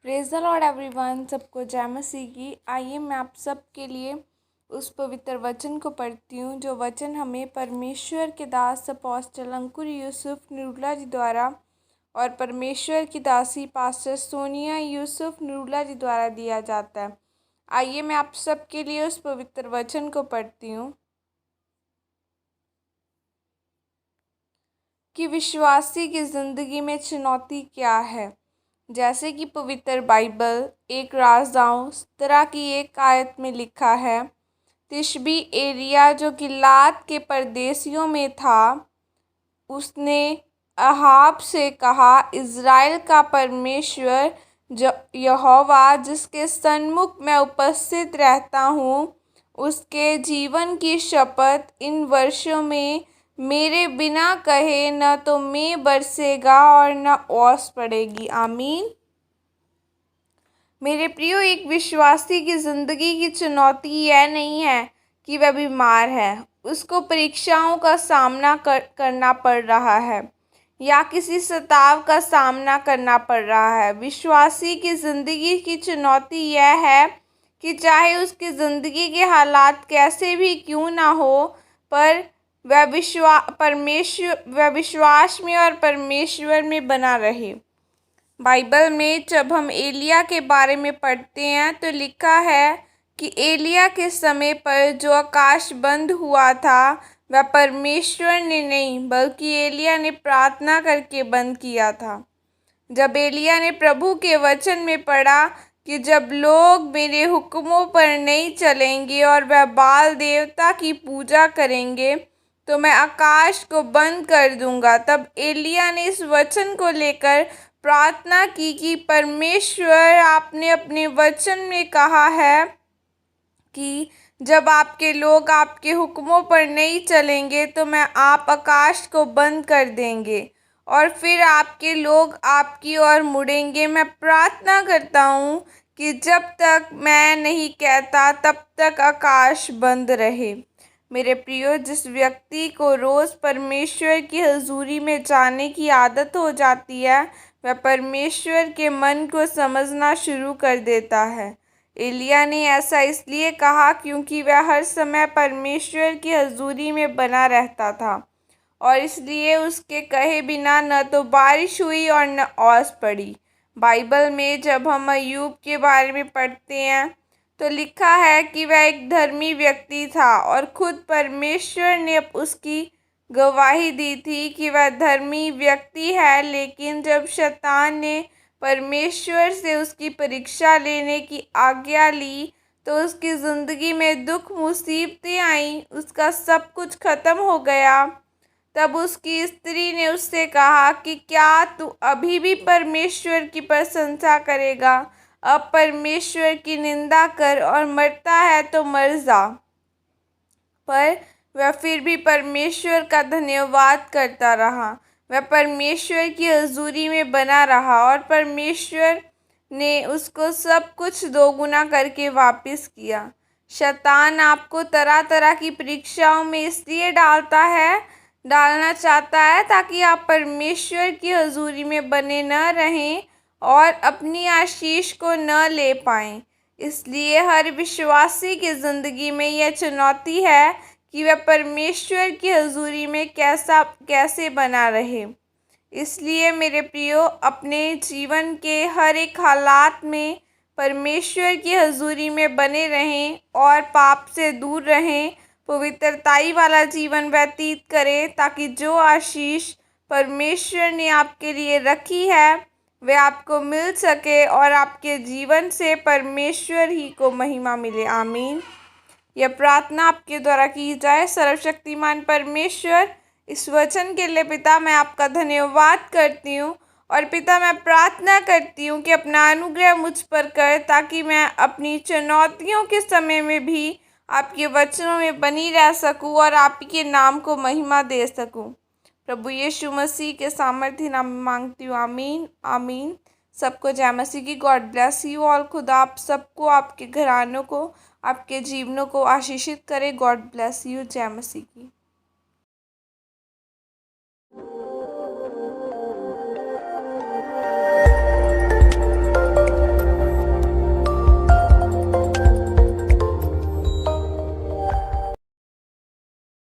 Praise the Lord everyone. सबको जय मसीह की। आइए मैं आप सब के लिए उस पवित्र वचन को पढ़ती हूँ जो वचन हमें परमेश्वर के दास अपोस्टल अंकुर यूसुफ निरूला जी द्वारा और परमेश्वर की दासी पास्टर सोनिया यूसुफ निरूला जी द्वारा दिया जाता है। आइए मैं आप सब के लिए उस पवित्र वचन को पढ़ती हूँ कि विश्वासी की ज़िंदगी में चुनौती क्या है। जैसे कि पवित्र बाइबल एक राजाओं तरह की एक आयत में लिखा है, तिशबी एरिया जो कि लात के परदेशियों में था, उसने अहाब से कहा, इज़राइल का परमेश्वर यहोवा जिसके सन्मुख मैं उपस्थित रहता हूँ, उसके जीवन की शपथ इन वर्षों में मेरे बिना कहे न तो मैं बरसेगा और न ओस पड़ेगी। आमीन। मेरे प्रियो, एक विश्वासी की ज़िंदगी की चुनौती यह नहीं है कि वह बीमार है, उसको परीक्षाओं का सामना करना पड़ रहा है या किसी सताव का सामना करना पड़ रहा है। विश्वासी की ज़िंदगी की चुनौती यह है कि चाहे उसकी ज़िंदगी के हालात कैसे भी क्यों ना हो, पर वह विश्वास में और परमेश्वर में बना रहे। बाइबल में जब हम एलिया के बारे में पढ़ते हैं तो लिखा है कि एलिया के समय पर जो आकाश बंद हुआ था वह परमेश्वर ने नहीं बल्कि एलिया ने प्रार्थना करके बंद किया था। जब एलिया ने प्रभु के वचन में पढ़ा कि जब लोग मेरे हुक्मों पर नहीं चलेंगे और वह बाल देवता की पूजा करेंगे तो मैं आकाश को बंद कर दूंगा, तब एलिया ने इस वचन को लेकर प्रार्थना की कि परमेश्वर, आपने अपने वचन में कहा है कि जब आपके लोग आपके हुक्मों पर नहीं चलेंगे तो मैं आप आकाश को बंद कर देंगे और फिर आपके लोग आपकी ओर मुड़ेंगे। मैं प्रार्थना करता हूँ कि जब तक मैं नहीं कहता तब तक आकाश बंद रहे। मेरे प्रियो, जिस व्यक्ति को रोज़ परमेश्वर की हजूरी में जाने की आदत हो जाती है वह परमेश्वर के मन को समझना शुरू कर देता है। एलिया ने ऐसा इसलिए कहा क्योंकि वह हर समय परमेश्वर की हजूरी में बना रहता था और इसलिए उसके कहे बिना न तो बारिश हुई और न ओस पड़ी। बाइबल में जब हम अय्यूब के बारे में पढ़ते हैं तो लिखा है कि वह एक धर्मी व्यक्ति था और खुद परमेश्वर ने उसकी गवाही दी थी कि वह धर्मी व्यक्ति है। लेकिन जब शैतान ने परमेश्वर से उसकी परीक्षा लेने की आज्ञा ली तो उसकी ज़िंदगी में दुख मुसीबतें आईं, उसका सब कुछ ख़त्म हो गया। तब उसकी स्त्री ने उससे कहा कि क्या तू अभी भी परमेश्वर की प्रशंसा करेगा? अब परमेश्वर की निंदा कर और मरता है तो मर जा। पर वह फिर भी परमेश्वर का धन्यवाद करता रहा। वह परमेश्वर की हजूरी में बना रहा और परमेश्वर ने उसको सब कुछ दोगुना करके वापस किया। शैतान आपको तरह तरह की परीक्षाओं में इसलिए डालना चाहता है ताकि आप परमेश्वर की हजूरी में बने न रहें और अपनी आशीष को न ले पाएं। इसलिए हर विश्वासी की ज़िंदगी में यह चुनौती है कि वह परमेश्वर की हजूरी में कैसे बना रहे। इसलिए मेरे प्रियो, अपने जीवन के हर एक हालात में परमेश्वर की हजूरी में बने रहें और पाप से दूर रहें, पवित्रताई वाला जीवन व्यतीत करें ताकि जो आशीष परमेश्वर ने आपके लिए रखी है वह आपको मिल सके और आपके जीवन से परमेश्वर ही को महिमा मिले। आमीन। यह प्रार्थना आपके द्वारा की जाए। सर्वशक्तिमान परमेश्वर, इस वचन के लिए पिता मैं आपका धन्यवाद करती हूँ और पिता मैं प्रार्थना करती हूँ कि अपना अनुग्रह मुझ पर कर ताकि मैं अपनी चुनौतियों के समय में भी आपके वचनों में बनी रह सकूँ और आपके नाम को महिमा दे सकूँ। प्रभु यीशु मसीह के सामर्थ्य नाम में मांगती हूँ। आमीन आमीन। सबको जय मसीह की। God bless you all. खुदा आप सबको, आपके घरानों को, आपके जीवनों को आशीषित करे। God bless you. जय मसीह की।